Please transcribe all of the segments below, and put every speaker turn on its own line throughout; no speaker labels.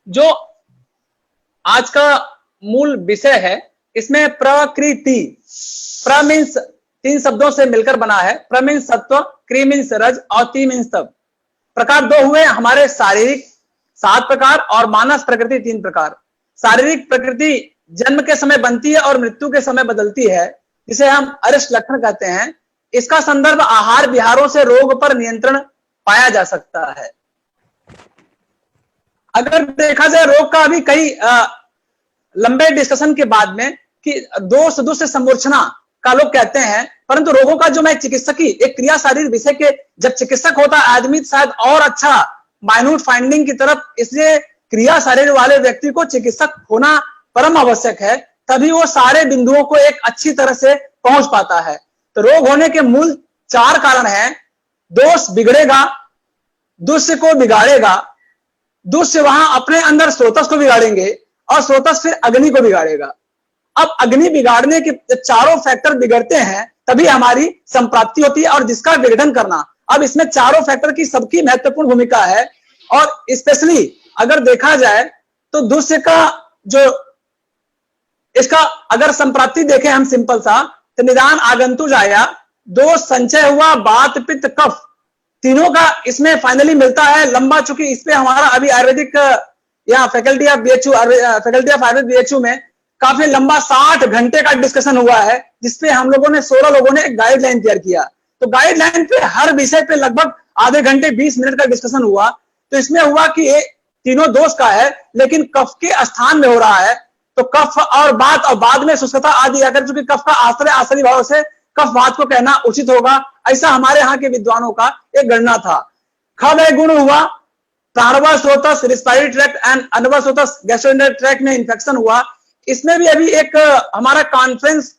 जो आज का मूल विषय है, इसमें प्रकृति, प्र मीन्स 3 शब्दों से मिलकर बना है। प्र मीन्स सत्व, कृ मीन्स रज और ती मीन्स तप। प्रकार 2 हुए हमारे शारीरिक 7 प्रकार और मानस प्रकृति 3 प्रकार। शारीरिक प्रकृति जन्म के समय बनती है और मृत्यु के समय बदलती है, जिसे हम अरिष्ट लक्षण कहते हैं। इसका संदर्भ आहार विहारों से रोग पर नियंत्रण पाया जा सकता है। अगर देखा जाए रोग का अभी कई लंबे डिस्कशन के बाद में कि दोष सदृश समूर्छना का लोग कहते हैं, परंतु रोगों का जो मैं चिकित्सकी एक क्रिया शारीरिक विषय के जब चिकित्सक होता है आदमी शायद और अच्छा माइन्यूट फाइंडिंग की तरफ, इसलिए क्रिया शरीर वाले व्यक्ति को चिकित्सक होना परम आवश्यक है, तभी वो सारे बिंदुओं को एक अच्छी तरह से पहुंच पाता है। तो रोग होने के मूल 4 कारण हैं। दोष बिगड़ेगा, दुष्य को बिगाड़ेगा, दुष्य वहां अपने अंदर स्रोतस को बिगाड़ेंगे और स्रोतस फिर अग्नि को बिगाड़ेगा। अब अग्नि बिगाड़ने के चारों फैक्टर बिगड़ते हैं तभी हमारी संप्राप्ति होती है और जिसका विघटन करना। अब इसमें चारों फैक्टर की सबकी महत्वपूर्ण भूमिका है और स्पेशली अगर देखा जाए तो दुष्य का जो इसका अगर संप्राप्ति देखें हम सिंपल सा, तो निदान आगंतुज आया, दोष संचय हुआ, बात पित्त कफ, तीनों का इसमें फाइनली मिलता है लंबा। चूंकि इस पे हमारा अभी आयुर्वेदिक या फैकल्टी ऑफ आयुर्वेद बीएचयू में काफी लंबा 60 घंटे का डिस्कशन हुआ है, जिसपे हम लोगों ने 16 लोगों ने एक गाइडलाइन तैयार किया। तो गाइडलाइन पे हर विषय पे लगभग आधे घंटे 20 मिनट का डिस्कशन हुआ। तो इसमें हुआ कि ये तीनों दोष का है, लेकिन कफ के स्थान में हो रहा है। तो कफ और बात और बाद में शुष्कता आदि आकर, चूंकि कफ का आश्रय आश्रय भाव से कफ बात को कहना उचित होगा, ऐसा हमारे यहाँ के विद्वानों का एक गणना था। खवय गुण हुआ, प्राणवा स्रोतस रिस्पायरेटरी ट्रैक्ट एंड अनवा स्रोतस गैस्ट्रोइंटेस्टाइनल ट्रैक्ट में इंफेक्शन हुआ। इसमें भी अभी एक हमारा कॉन्फ्रेंस,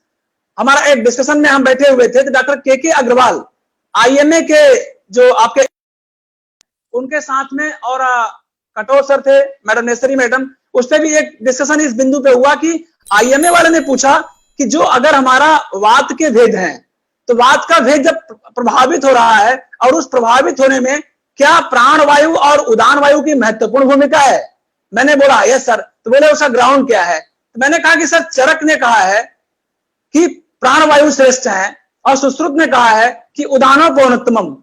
हमारा एक डिस्कशन में हम बैठे हुए थे, तो डॉक्टर के अग्रवाल आईएमए के जो आपके उनके साथ में और कटोर सर थे, मैडम नेसरी मैडम, उस पर भी एक डिस्कशन इस बिंदु पे हुआ कि आईएमए वाले ने पूछा कि जो अगर हमारा वात के भेद हैं, तो वात का भेद जब प्रभावित हो रहा है और उस प्रभावित होने में क्या प्राण वायु और उदान वायु की महत्वपूर्ण भूमिका है? मैंने बोला यस सर। तो बोले उसका ग्राउंड क्या है? तो मैंने कहा कि सर चरक ने कहा है कि प्राण वायु श्रेष्ठ है और सुश्रुत ने कहा है कि उदानो पौनोत्तमम,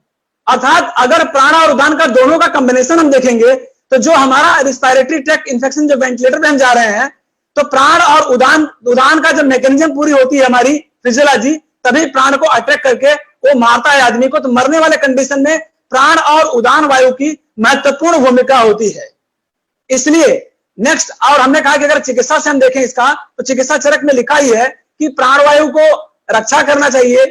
अर्थात अगर प्राण और उदान का दोनों का कॉम्बिनेशन हम देखेंगे तो जो हमारा रिस्पायरेटरी ट्रैक्ट इंफेक्शन जो वेंटिलेटर पे हम जा रहे हैं, तो प्राण और उदान का जब मैकेनिज्म पूरी होती है हमारी फिजियोलॉजी, तभी प्राण को अट्रैक्ट करके वो मारता है आदमी को। तो मरने वाले कंडीशन में प्राण और उदान वायु की महत्वपूर्ण भूमिका होती है। इसलिए नेक्स्ट, और हमने कहा कि अगर चिकित्सा से हम देखें इसका, तो चिकित्सा चरक में लिखा ही है कि प्राण वायु को रक्षा करना चाहिए,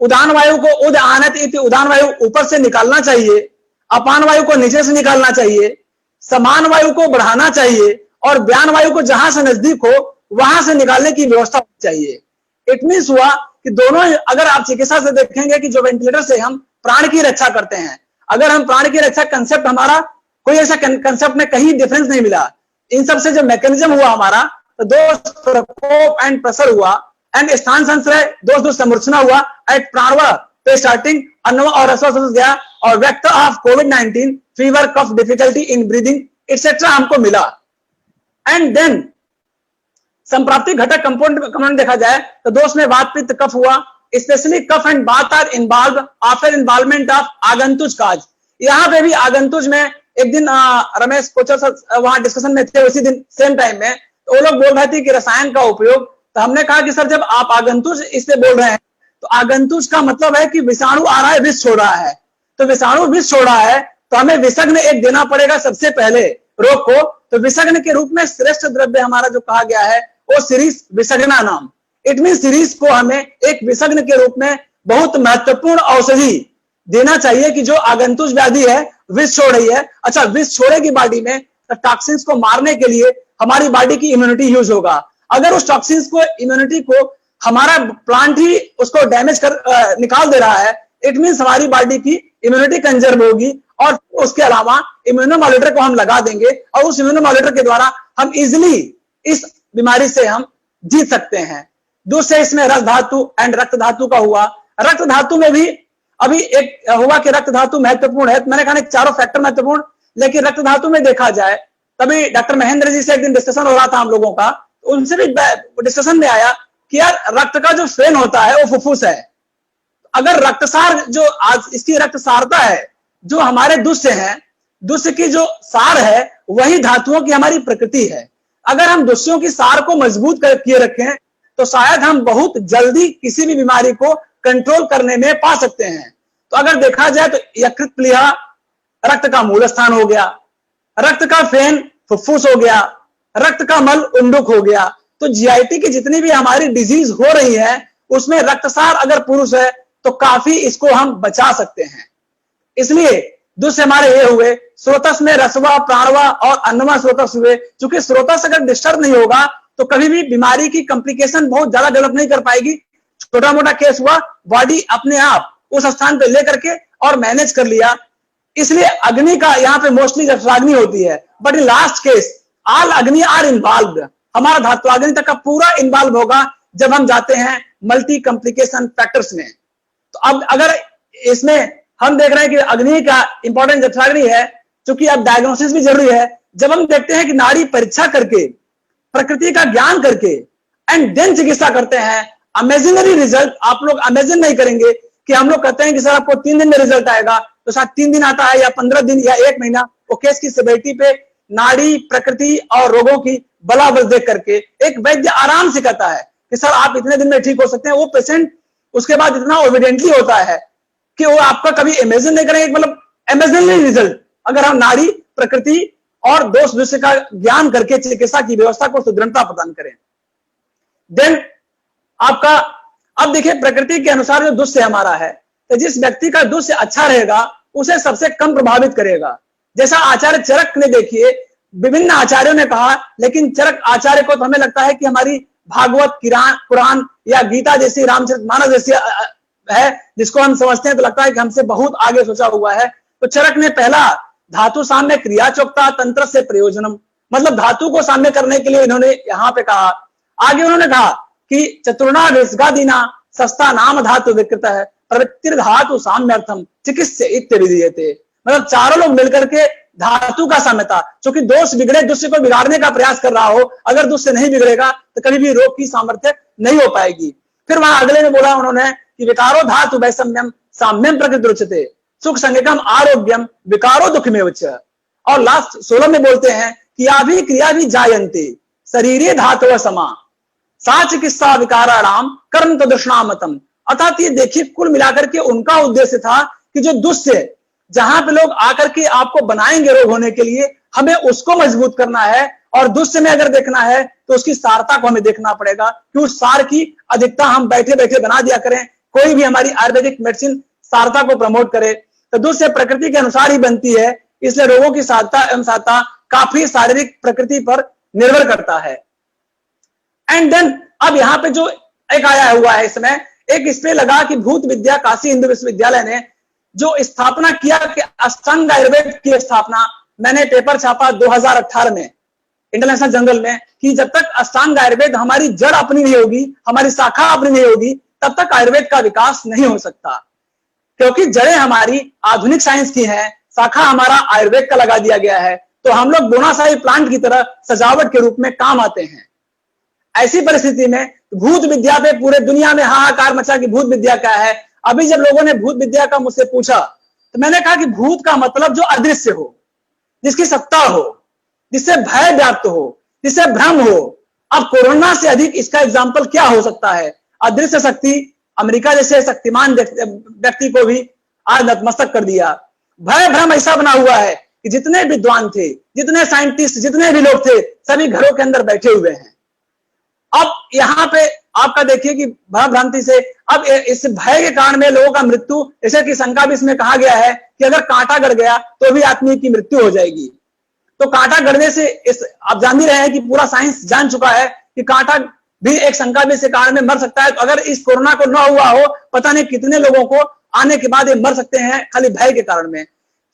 उदान वायु को उद आनत इति, उदान वायु ऊपर से निकालना चाहिए, अपान वायु को नीचे से निकालना चाहिए, समान वायु को बढ़ाना चाहिए और व्यान वायु को जहां से नजदीक हो वहां से निकालने की व्यवस्था होनी चाहिए। इट मीन्स हुआ कि दोनों, अगर आप चिकित्सा से देखेंगे कि जो वेंटिलेटर से हम प्राण की रक्षा करते हैं, अगर हम प्राण की रक्षा कंसेप्ट, हमारा कोई ऐसा कंसेप्ट में कहीं डिफरेंस नहीं मिला। इन सब से जो मैकेनिज्म हुआ हमारा, तो दोष प्रकोप एंड प्रेशर हुआ एंड स्थान संश्रय दोष समूर्छना हुआ एट प्राणवा पे स्टार्टिंग अन्नवा और रसवा गया और व्यक्त ऑफ कोविड-19 fever cough difficulty in breathing etcetera हमको मिला। एंड देन संप्राप्ति घटक कंपोनेंट देखा जाए तो दोष में वात पित्त कफ हुआ, स्पेशली कफ एंड बात are involve after involvement of आगंतुज काज। यहाँ पे भी आगंतुज में एक दिन रमेश कोचर सर वहां डिस्कशन में थे, उसी दिन सेम टाइम में, तो वो लोग बोल रहे थे कि रसायन का उपयोग। तो हमने कहा कि सर जब आप आगंतुज इससे बोल रहे हैं तो आगंतुज का मतलब है कि विषाणु आ रहा है, विष छोड़ रहा है। तो विषाणु विष छोड़ रहा है तो हमें विषग्न एक देना पड़ेगा सबसे पहले रोग को। तो विषग्न के रूप में श्रेष्ठ द्रव्य हमारा जो कहा गया है वो सीरीज विषग्ना नाम। इट मीन सीरीज को हमें एक विषग्न के रूप में बहुत महत्वपूर्ण औषधि देना चाहिए कि जो आगंतुज व्याधि है विष छोड़ रही है। अच्छा, विष छोड़ेगी बॉडी में तो टॉक्सिन्स को मारने के लिए हमारी बॉडी की इम्यूनिटी यूज होगा। अगर उस टॉक्सिन्स को, इम्यूनिटी को हमारा प्लांट ही उसको डैमेज कर निकाल दे रहा है, इट मीन्स हमारी बॉडी की इम्यूनिटी कंजर्व होगी और उसके अलावा इम्यूनोमॉड्यूलेटर को हम लगा देंगे और उस इम्यूनोमॉड्यूलेटर के द्वारा हम इजिली इस बीमारी से हम जीत सकते हैं। दूसरे इसमें रस धातु एंड रक्त धातु का हुआ। रक्त धातु में भी अभी एक हुआ कि रक्त धातु महत्वपूर्ण है। मैंने कहा चारों फैक्टर महत्वपूर्ण, लेकिन रक्त धातु में देखा जाए तभी डॉक्टर महेंद्र जी से एक दिन डिस्कशन हो रहा था हम लोगों का, उनसे भी डिस्कशन में आया कि यार रक्त का जो फ्रेन होता है वो फुफ्फुस है। अगर रक्तसार जो आज इसकी रक्तसारता है, जो हमारे दुष्य हैं, दुष्य की जो सार है वही धातुओं की हमारी प्रकृति है। अगर हम दुष्यों की सार को मजबूत किए रखें तो शायद हम बहुत जल्दी किसी भी बीमारी को कंट्रोल करने में पा सकते हैं। तो अगर देखा जाए तो यकृत प्लीहा रक्त का मूल स्थान हो गया, रक्त का फेन फुफ्फुस हो गया, रक्त का मल उंडुक हो गया। तो जीआईटी की जितनी भी हमारी डिजीज हो रही है उसमें रक्तसार अगर पुरुष है तो काफी इसको हम बचा सकते हैं। इसलिए दुष्य हमारे ये हुए स्रोतस में रसवा, प्राणवा और अन्नवा स्रोतस हुए। चूंकि स्रोतस अगर डिस्टर्ब नहीं होगा तो कभी भी बीमारी की कॉम्प्लिकेशन बहुत ज्यादा डेवलप नहीं कर पाएगी। छोटा मोटा केस हुआ, बॉडी अपने आप उस स्थान पे लेकर के और मैनेज कर लिया। इसलिए अग्नि का यहाँ पे मोस्टली जठराग्नि होती है, but in last case all अग्नि आर इन्वॉल्व्ड। हमारा धात्वाग्नि तक का पूरा इन्वॉल्व होगा जब हम जाते हैं मल्टी कॉम्प्लिकेशन फैक्टर्स में। तो अब अगर इसमें हम देख रहे हैं कि अग्नि का इंपॉर्टेंट जठराग्नि है, क्योंकि अब डायग्नोसिस भी जरूरी है। जब हम देखते हैं कि नाड़ी परीक्षा करके, प्रकृति का ज्ञान करके एंड देन चिकित्सा करते हैं, अमेजिनरी रिजल्ट आप लोग अमेजिन नहीं करेंगे कि हम लोग कहते हैं कि सर आपको 3 दिन में रिजल्ट आएगा, तो शायद 3 दिन आता है या 15 दिन या 1 महीना। वो केस की सिवियरिटी पे, नाड़ी, प्रकृति और रोगों की बलाबल देख करके एक वैद्य आराम से कहता है कि सर आप इतने दिन में ठीक हो सकते हैं। वो पेशेंट उसके बाद इतना एविडेंटली होता है कि वो आपका कभी इमेजिन नहीं करेंगे, मतलब इमेजिनरी रिजल्ट। अगर हम नाड़ी, प्रकृति और दोष दृश्य का ज्ञान करके चिकित्सा की व्यवस्था को सुदृढ़ता प्रदान करें, देन आपका अब देखिए प्रकृति के अनुसार जो दुष्य हमारा है, तो जिस व्यक्ति का दुष्य अच्छा रहेगा उसे सबसे कम प्रभावित करेगा। जैसा आचार्य चरक ने देखिए, विभिन्न आचार्यों ने कहा, लेकिन चरक आचार्य को तो हमें लगता है कि हमारी भागवत, कुरान या गीता जैसी, रामचरितमानस जैसी है जिसको हम समझते हैं तो लगता है कि हमसे बहुत आगे सोचा हुआ है। तो चरक ने पहला धातु साम्य क्रिया चोक्ता तंत्र से प्रयोजनम, मतलब धातु को साम्य करने के लिए इन्होंने यहां पे कहा। आगे उन्होंने कहा कि चतुर्णा विस्गादीना सस्ता नाम धातु विकृत है प्रवृत्तिर धातु साम्यर्थम चिकित्सा इत्यादि। मतलब चारों लोग मिलकर के धातु का साम्यता, क्योंकि दोष बिगड़े दुष्य को बिगाड़ने का प्रयास कर रहा हो, अगर दुष्य नहीं बिगड़ेगा तो कभी भी रोग की सामर्थ्य नहीं हो पाएगी। फिर वहां अगले में बोला उन्होंने कि विकारो धातु वैषम्यम साम्यम प्रकृति रुचते सुख संगम आरोग्यम विकारो दुख में उच्च। और लास्ट 16 में बोलते हैं कि अभी क्रिया भी जायन्ते शरीरे धातु समा सा चिकित्सा विकाराणाम कर्म तदृष्णामतम। अर्थात ये देखिए कुल मिलाकर के उनका उद्देश्य था कि जो दुष्य जहां पे लोग आकर के आपको बनाएंगे रोग होने के लिए, हमें उसको मजबूत करना है। और दुष्य में अगर देखना है तो उसकी सारता को हमें देखना पड़ेगा कि उस सार की अधिकता हम बैठे बैठे बना दिया करें। कोई भी हमारी आयुर्वेदिक मेडिसिन सारता को प्रमोट करे तो दुष्य प्रकृति के अनुसार ही बनती है, इसलिए रोगों की सारता एवं सारता काफी शारीरिक प्रकृति पर निर्भर करता है। एंड देन अब यहाँ पे जो एक आया हुआ है, इसमें एक इस पे लगा कि भूत विद्या काशी हिंदू विश्वविद्यालय ने जो स्थापना किया कि अष्टांग आयुर्वेद की स्थापना, मैंने पेपर छापा 2018 में इंटरनेशनल जर्नल में कि जब तक अष्टांग आयुर्वेद हमारी जड़ अपनी नहीं होगी, हमारी शाखा अपनी नहीं होगी, तब तक आयुर्वेद का विकास नहीं हो सकता। क्योंकि जड़ें हमारी आधुनिक साइंस की हैं, शाखा हमारा आयुर्वेद का लगा दिया गया है, तो हम लोग बोनासाई प्लांट की तरह सजावट के रूप में काम आते हैं। ऐसी परिस्थिति में भूत विद्या पे पूरे दुनिया में हाहाकार मचा कि भूत विद्या क्या है। अभी जब लोगों ने भूत विद्या का मुझसे पूछा तो मैंने कहा कि भूत का मतलब जो अदृश्य हो, जिसकी सत्ता हो, जिससे भय व्याप्त हो, जिससे भ्रम हो। अब कोरोना से अधिक इसका एग्जाम्पल क्या हो सकता है? अदृश्य शक्ति अमेरिका जैसे शक्तिमान व्यक्ति को भी आज नतमस्तक कर दिया। भय भ्रम ऐसा बना हुआ है कि जितने विद्वान थे, जितने साइंटिस्ट, जितने भी लोग थे, सभी घरों के अंदर बैठे हुए हैं। अब यहाँ पे आपका देखिए कि भ्रांति से अब इस भय के कारण में लोगों का मृत्यु, जैसे कि शंका भी इसमें कहा गया है कि अगर कांटा गड़ गया तो भी आदमी की मृत्यु हो जाएगी। तो कांटा गड़ने से इस आप जान ही रहे हैं कि पूरा साइंस जान चुका है कि कांटा भी एक शंका भी से कारण में मर सकता है। तो अगर इस कोरोना को न हुआ हो, पता नहीं कितने लोगों को आने के बाद ये मर सकते हैं खाली भय के कारण में।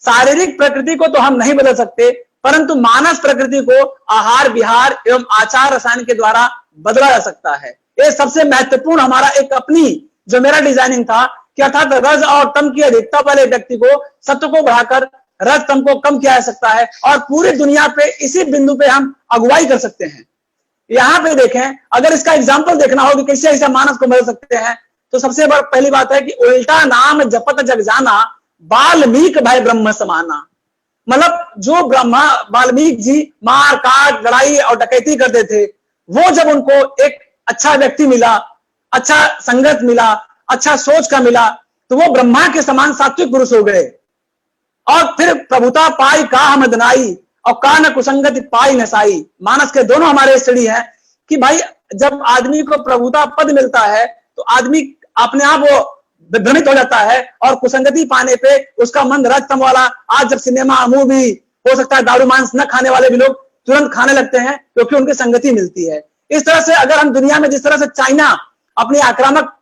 शारीरिक प्रकृति को तो हम नहीं बदल सकते, परंतु मानस प्रकृति को आहार विहार एवं आचार रसायन के द्वारा बदला जा सकता है। ये सबसे महत्वपूर्ण हमारा एक अपनी जो मेरा डिजाइनिंग था कि अर्थात रज और तम की अधिकता वाले व्यक्ति को सत्व को बढ़ाकर रजतम को कम किया जा सकता है और पूरी दुनिया पे इसी बिंदु पे हम अगुवाई कर सकते हैं। यहां पे देखें, अगर इसका एग्जाम्पल देखना हो कि कैसे ऐसा मानस को बदल सकते हैं, तो सबसे पहली बात है कि उल्टा नाम जपत जग जाना, वाल्मीकि भय ब्रह्म समाना। मतलब जो ब्रह्मा वाल्मीकि जी मार काट लड़ाई और डकैती करते थे, वो जब उनको एक अच्छा व्यक्ति मिला, अच्छा संगत मिला, अच्छा सोच का मिला, तो वो ब्रह्मा के समान सात्विक पुरुष हो गए। और फिर प्रभुता पाई काह मदनाई और कान कुसंगति पाई नसाई। मानस के दोनों हमारे स्टडी है कि भाई जब आदमी को प्रभुता पद मिलता है तो आदमी अपने आप वो भ्रमित हो जाता है और कुसंगति पाने पे उसका मन रजतम वाला, आज जब सिनेमा मूवी हो सकता है दारू मांस न खाने वाले भी लोग तुरंत खाने लगते हैं क्योंकि उनकी संगति मिलती है। इस तरह से अगर हम दुनिया में जिस तरह से चाइना अपनी आक्रामक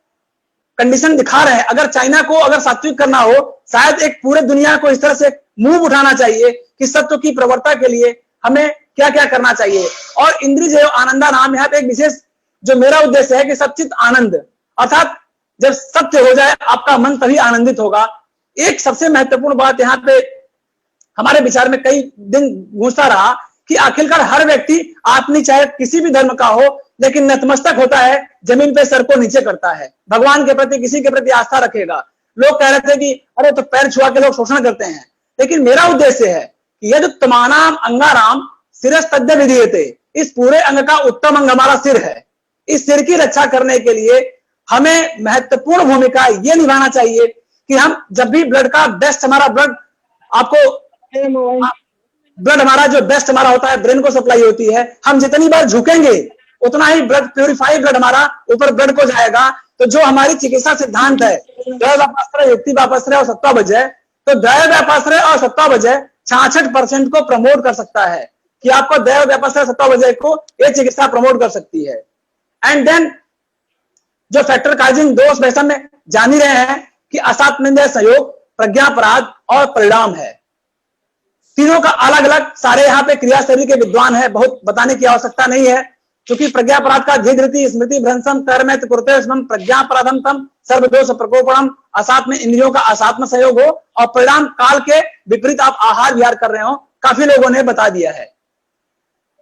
कंडीशन दिखा रहे हैं, अगर चाइना को अगर सात्विक करना हो, शायद एक पूरे दुनिया को इस तरह से मूव उठाना चाहिए कि सत्य की प्रवृत्ता के लिए हमें क्या क्या करना चाहिए। और इंद्रिय आनंदा नाम यहाँ पे एक विशेष जो मेरा उद्देश्य है कि सच्चित आनंद, अर्थात जब सत्य हो जाए आपका मन तभी आनंदित होगा। एक सबसे महत्वपूर्ण बात यहाँ पे हमारे विचार में कई दिन गूंजता रहा कि आखिरकार हर व्यक्ति अपनी चाहे किसी भी धर्म का हो, लेकिन नतमस्तक होता है, जमीन पे सर को नीचे करता है, भगवान के प्रति किसी के प्रति आस्था रखेगा। लोग कह रहे थे कि अरे तो पैर छुआ के लोग शोषण करते हैं, लेकिन मेरा उद्देश्य है कि यह जो तमानाम अंगाराम सिरस तद्य विधीयते, इस पूरे अंग का उत्तम अंग हमारा सिर है। इस सिर की रक्षा करने के लिए हमें महत्वपूर्ण भूमिका ये निभाना चाहिए कि हम जब भी ब्लड का बेस्ट, हमारा ब्लड आपको ब्लड हमारा जो बेस्ट हमारा होता है, ब्रेन को सप्लाई होती है, हम जितनी बार झुकेंगे उतना ही ब्लड प्यूरिफाइड ब्लड हमारा ऊपर ब्लड को जाएगा। तो जो हमारी चिकित्सा सिद्धांत है दैव व्यापाश्रय युक्ति व्यापाश्रय और सत्वावजय, तो दैव व्यापाश्रय और सत्वावजय 66% को प्रमोट कर सकता है कि आपको दैव व्यापाश्रय सत्वावजय को ये चिकित्सा प्रमोट कर सकती है। एंड देन जो फैक्टर काजिंग दोष वैसा में जान ही रहे हैं कि असात्मन्वय संयोग, प्रज्ञापराध और परिणाम है। तीनों का अलग अलग सारे यहाँ पे क्रियाशैली के विद्वान है, बहुत बताने की आवश्यकता नहीं है, क्योंकि प्रज्ञापराध का धीधृति स्मृति भ्रंशम कर्म कुरुतेष्मम प्रज्ञापराधम तम सर्वदोष प्रकोपणम, असात्म इंद्रियों का असात्म सहयोग हो और परिणाम काल के विपरीत आप आहार विहार कर रहे हो, काफी लोगों ने बता दिया है।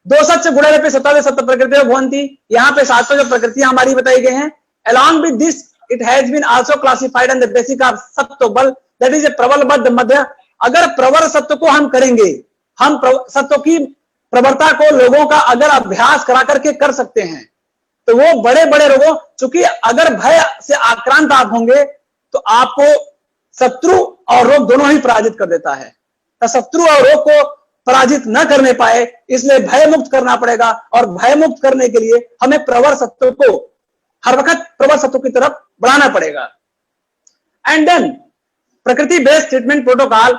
दो सच गुणे पे सत्ता सत्य प्रकृति भवंती, यहाँ पे सातों जो प्रकृतियां हमारी बताई गई हैं। Along with this, it has been also classified on the basis of सत्व बल, that is a प्रबल बद्ध मध्य। अगर प्रवर सत्व को हम करेंगे, हम सत्व की प्रवरता को लोगों का अगर अभ्यास करा करके कर सकते हैं, तो वो बड़े बड़े रोगों, चूंकि अगर भय से आक्रांत आप होंगे तो आपको शत्रु और रोग दोनों ही पराजित कर देता है। तो शत्रु और रोग को पराजित न करने पाए, इसलिए भय मुक्त करना पड़ेगा और भय मुक्त करने के लिए हमें प्रवर सत्व को हर वक्त प्रबल सत्व की तरफ बढ़ाना पड़ेगा। एंड देन प्रकृति बेस्ड ट्रीटमेंट प्रोटोकॉल,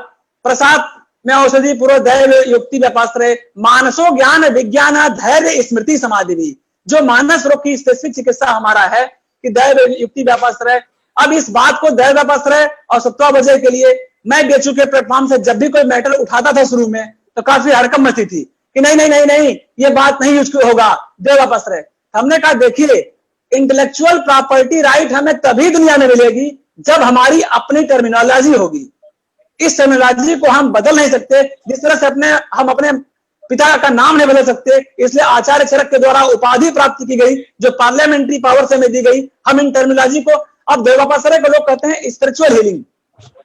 प्रसाद में औषधि पूर्व दैव युक्ति व्यापाश्रय, मानसो ज्ञान विज्ञान धैर्य स्मृति समाधि भी। जो मानस रोग की स्पेसिफिक चिकित्सा हमारा है कि दैव युक्ति व्यापाश्रय। अब इस बात को दैव व्यापाश्रय और सत्वावजय के लिए मैं बेचू के प्लेटफॉर्म से जब भी कोई मैटर उठाता था शुरू में तो काफी हड़कंप मचती थी कि नहीं नहीं नहीं नहीं ये बात नहीं यूज होगा दैव व्यापाश्रय। हमने कहा देखिए, इंटेलेक्चुअल प्रॉपर्टी राइट हमें तभी दुनिया में मिलेगी जब हमारी अपनी टर्मिनोलॉजी होगी। इस टर्मिनोलॉजी को हम बदल नहीं सकते, जिस तरह से हम अपने पिता का नाम नहीं बदल सकते, इसलिए आचार्य चरक के द्वारा उपाधि प्राप्त की गई जो पार्लियामेंट्री पावर से में दी गई। हम इन टर्मिनोलॉजी को, अब देवापाश्रय को लोग कहते हैं स्पिरिचुअल हीलिंग।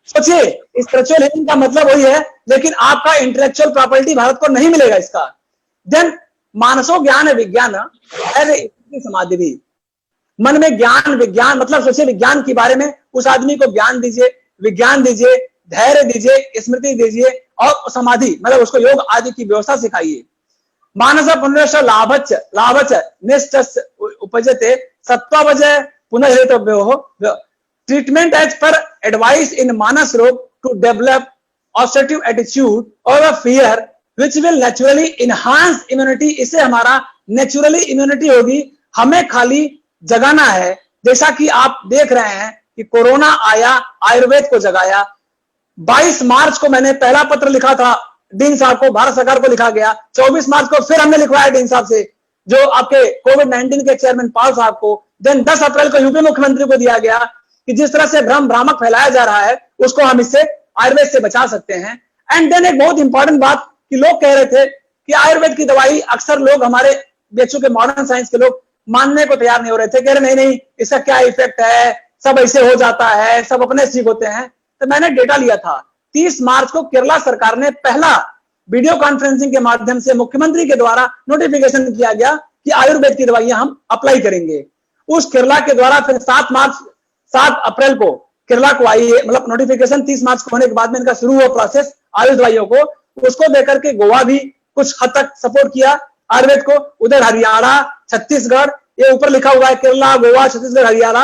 सोचिए, स्पिरिचुअल हीलिंग का मतलब वही है, लेकिन आपका इंटेलेक्चुअल प्रॉपर्टी भारत को नहीं मिलेगा इसका। देन मानसो ज्ञान विज्ञान समाधि भी, मन में ज्ञान विज्ञान, मतलब सोचिए विज्ञान के बारे में उस आदमी को ज्ञान दीजिए, विज्ञान दीजिए, धैर्य दीजिए, स्मृति दीजिए और समाधि मतलब उसको योग आदि की व्यवस्था सिखाइए। मानस पुनर्श लाभच लाभच निष्ठ उपजते सत्वावजय पुनर्हेतव्यो। Treatment as per advice in मानस रोग टू डेवलप ऑब्सेसिव एटीट्यूड और fear which will naturally enhance immunity. इससे हमारा नेचुरली इम्यूनिटी होगी। हमें खाली जगाना है, जैसा कि आप देख रहे हैं कि कोरोना आया, आयुर्वेद को जगाया। 22 मार्च को मैंने पहला पत्र लिखा था डीन साहब को, भारत सरकार को लिखा गया। 24 मार्च को फिर हमने लिखवाया डीन साहब से, जो आपके कोविड-19 के चेयरमैन पाल साहब को। देन 10 अप्रैल को यूपी मुख्यमंत्री को दिया गया कि जिस तरह से भ्रम भ्रामक फैलाया जा रहा है उसको हम इससे आयुर्वेद से बचा सकते हैं। एंड देन एक बहुत इंपॉर्टेंट बात कि लोग कह रहे थे कि आयुर्वेद की दवाई, अक्सर लोग हमारे बीएचयू के मॉडर्न साइंस के लोग मानने को तैयार नहीं हो रहे थे, कह रहे नहीं नहीं इसका क्या इफेक्ट है, सब ऐसे हो जाता है, सब अपने ठीक होते हैं। तो मैंने डेटा लिया था, 30 मार्च को केरला सरकार ने पहला वीडियो कॉन्फ्रेंसिंग के माध्यम से मुख्यमंत्री के द्वारा नोटिफिकेशन किया गया कि आयुर्वेद की दवाइयां हम अप्लाई करेंगे। उस केरला के द्वारा फिर 7 अप्रैल को केरला को आई है, मतलब नोटिफिकेशन 30 मार्च को होने के बाद में इनका शुरू हुआ प्रोसेस आयुष दवाइयों को। उसको देकर के गोवा भी कुछ हद तक सपोर्ट किया आयुर्वेद को, उधर हरियाणा, छत्तीसगढ़, ये ऊपर लिखा हुआ है केरला, गोवा, छत्तीसगढ़, हरियाणा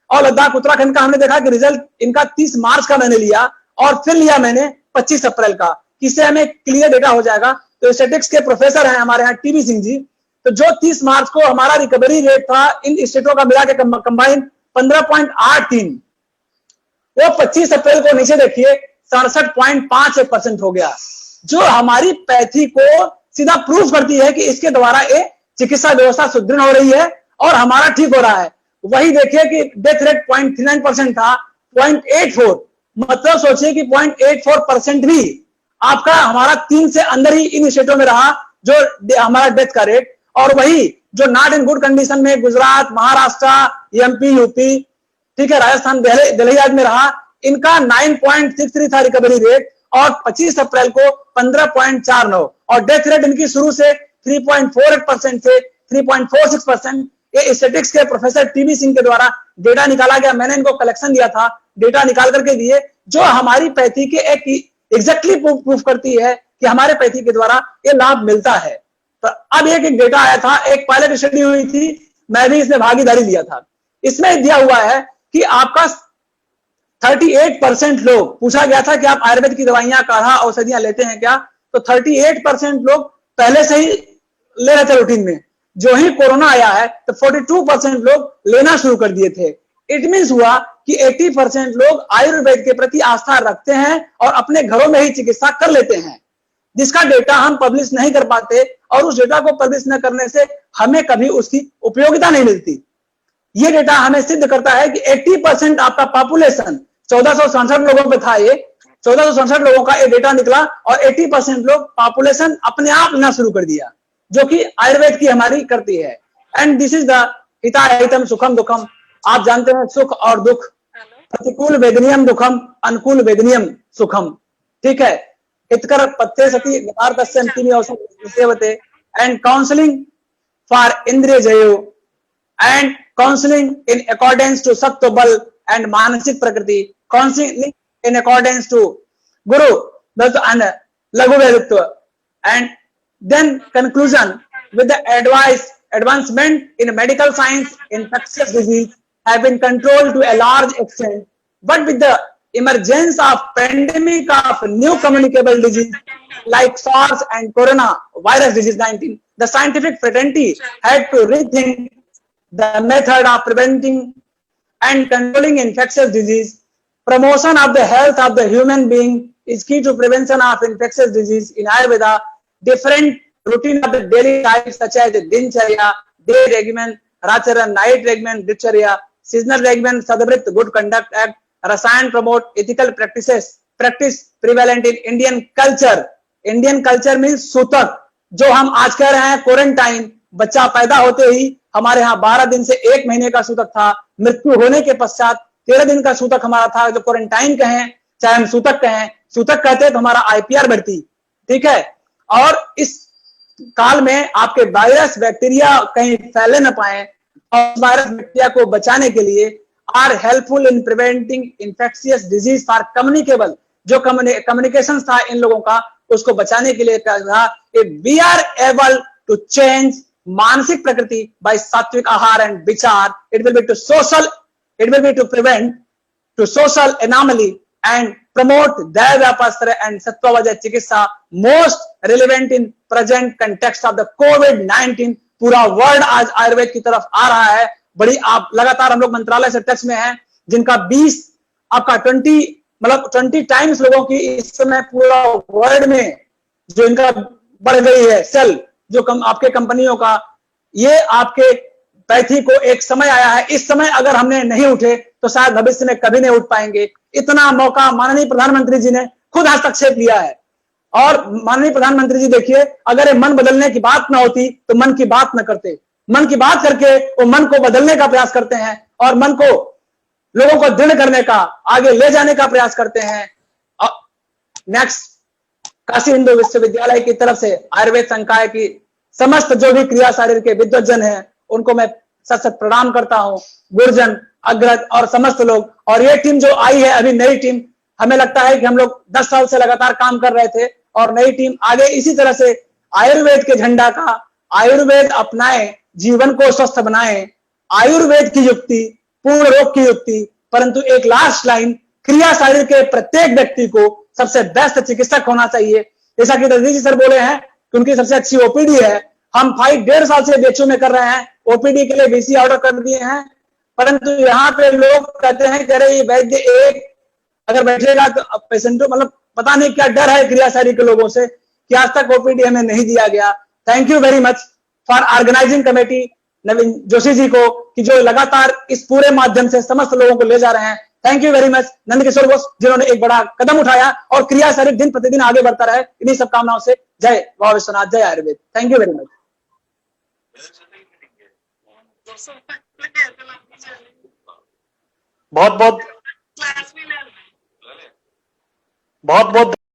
और लद्दाख, उत्तराखंड का हमने देखा कि रिजल्ट इनका 30 मार्च का मैंने लिया और फिर लिया मैंने 25 अप्रैल का, किससे हमें क्लियर डेटा हो जाएगा। तो स्टैटिस्टिक्स के प्रोफेसर हैं हमारे यहाँ टीबी सिंह जी, तो जो 30 मार्च को हमारा रिकवरी रेट था इन स्टेटों का मिला के कंबाइन 15.83, वो 25 अप्रैल को नीचे देखिए 67.5% हो गया, जो हमारी पैथी को सीधा प्रूफ करती है कि इसके द्वारा ये चिकित्सा व्यवस्था सुदृढ़ हो रही है और हमारा ठीक हो रहा है। वही देखिए कि डेथ रेट 0.39% था, 0.84, मतलब सोचिए कि 0.84% भी आपका हमारा 3 से अंदर ही इन स्टेटों में रहा जो हमारा डेथ का रेट। और वही जो नॉट इन गुड कंडीशन में गुजरात, महाराष्ट्र, एमपी, यूपी, ठीक है, राजस्थान, दिल्ली आज में रहा, इनका 9.63 था रिकवरी रेट और 25 अप्रैल को 15.49 और डेथ रेट इनकी शुरू से 3.48% से 3.46%। ये स्टैटिस्टिक्स के प्रोफेसर टीबी सिंह के द्वारा डेटा निकाला गया, मैंने इनको कलेक्शन दिया था, डेटा निकाल करके दिए, जो हमारी पैथी के एक एग्जैक्टली प्रूफ करती है कि हमारे पैथी के द्वारा ये लाभ मिलता है। तो अब एक डेटा आया था, एक पायलट स्टडी हुई थी, मैं भी इसमें भागीदारी लिया था। इसमें दिया हुआ है कि आपका 38% लोग, पूछा गया था कि आप आयुर्वेद की दवाइयां, काढ़ा, औषधियां लेते हैं क्या, तो 38% लोग पहले से ही ले रहे थे रूटीन में। जो ही कोरोना आया है तो 42% लोग लेना शुरू कर दिए थे। इट मींस हुआ कि 80% लोग आयुर्वेद के प्रति आस्था रखते हैं और अपने घरों में ही चिकित्सा कर लेते हैं, जिसका डेटा हम पब्लिश नहीं कर पाते और उस डेटा को पब्लिश न करने से हमें कभी उसकी उपयोगिता नहीं मिलती। ये डेटा हमें सिद्ध करता है कि 80% आपका पॉपुलेशन 1467 लोगों पे था, ये 1467 लोगों का ये डेटा निकला और 80% लोग पॉपुलेशन अपने आप लेना शुरू कर दिया, जो कि आयुर्वेद की हमारी करती है। एंड दिस इज द हिताहितम सुखम दुखम। आप जानते हैं सुख और दुख, प्रतिकूल वेदनीयम दुखम, अनुकूल वेदनीयम सुखम, ठीक है। हितकर पत्ते सती गतार्थस्य अंतिम औषधि सेवते एंड काउंसलिंग फॉर इंद्रिय जयो and counselling in accordance to सत्व बल एंड मानसिक प्रकृति, काउंसलिंग इन अकॉर्डेंस टू गुरु and लघु वेदित्व and then conclusion with the advancement in medical science, infectious disease have been controlled to a large extent, but with the emergence of pandemic of new communicable disease like SARS and coronavirus disease 19, the scientific fraternity had to rethink the method of preventing and controlling infectious disease. Promotion of the health of the human being is key to prevention of infectious disease. In Ayurveda, different routine of the daily life such as the dincharya, day regimen, racharya, night regimen, dincharya, seasonal regimen, sadavrit, good conduct act, rasayan promote ethical practice prevalent in Indian culture. Indian culture means सूतक, जो हम आज कह रहे हैं quarantine, बच्चा पैदा होते ही हमारे यहाँ 12 दिन से 1 महीने का सूतक था, मृत्यु होने के पश्चात 13 दिन का सूतक हमारा था, जो क्वारंटाइन कहें चाहे हम सूतक कहें, सूतक कहते हैं तो हमारा आईपीआर बढ़ती, ठीक है। और इस काल में आपके वायरस बैक्टीरिया कहीं फैले न पाए और वायरस बैक्टीरिया को बचाने के लिए are helpful in preventing infectious disease for communicable, जो कम्युनिकेशन था इन लोगों का, उसको बचाने के लिए कहा we are able to change मानसिक प्रकृति बाय सात्विक आहार एंड विचार, it will be to social, it will be to prevent to social anomaly and promote Daivyapastra and Sattva चिकित्सा most relevant in present context of the COVID-19। पूरा world आज आयुर्वेद की तरफ आ रहा है। बड़ी आप लगातार हम लोग मंत्रालय से टच में हैं, जिनका 20 आपका 20 टाइम्स लोगों की इस समय पूरा वर्ल्ड में जो इनका बढ़ गई है सेल, जो आपके कंपनियों का, ये आपके पैथी को एक समय आया है, इस समय अगर हमने नहीं उठे तो शायद भविष्य में कभी नहीं उठ पाएंगे। इतना मौका माननीय प्रधानमंत्री जी ने खुद हस्तक्षेप लिया है और माननीय प्रधानमंत्री जी देखिए, अगर ये मन बदलने की बात ना होती तो मन की बात ना करते। मन की बात करके वो मन को बदलने का प्रयास करते हैं और मन को लोगों को दृढ़ करने का, आगे ले जाने का प्रयास करते हैं। नेक्स्ट, काशी हिंदू विश्वविद्यालय की तरफ से आयुर्वेद संकाय की समस्त जो भी क्रिया शारीर के विद्वजन हैं, उनको मैं सत सत प्रणाम करता हूं। गुरुजन, अग्रज और समस्त लोग, और ये टीम जो आई है अभी नई टीम, हमें लगता है कि हम लोग 10 साल से लगातार काम कर रहे थे और नई टीम आगे इसी तरह से आयुर्वेद के झंडा का, आयुर्वेद अपनाएं, जीवन को स्वस्थ बनाएं, आयुर्वेद की युक्ति, पूर्ण रोग की युक्ति, परंतु एक लास्ट लाइन, क्रिया शारीर के प्रत्येक व्यक्ति को सबसे बेस्ट चिकित्सक होना चाहिए। जैसा कि दर्जी जी सर बोले हैं कि उनकी सबसे अच्छी ओपीडी है। हम फाइट 1.5 साल से बीएचयू में कर रहे हैं, ओपीडी के लिए वीसी ऑर्डर कर दिए हैं, परंतु यहाँ पे लोग कहते हैं कि अरे ये वैद्य एक अगर बैठेगा तो पेशेंटों, मतलब पता नहीं क्या डर है क्रिया शारीर के लोगों से कि आज तक ओपीडी हमें नहीं दिया गया। Thank you very much for organising committee Naveen Joshi ji को, कि जो लगातार इस पूरे माध्यम से समस्त लोगों को ले जा रहे हैं। Thank you very much Nand Kishore Bose, जिन्होंने एक बड़ा कदम उठाया और क्रिया शारीर दिन प्रतिदिन आगे बढ़ता रहे। इन्हीं सब कामनाओं से जय बाबा विश्वनाथ, जय Ayurveda. Thank you very much.
बहुत बहुत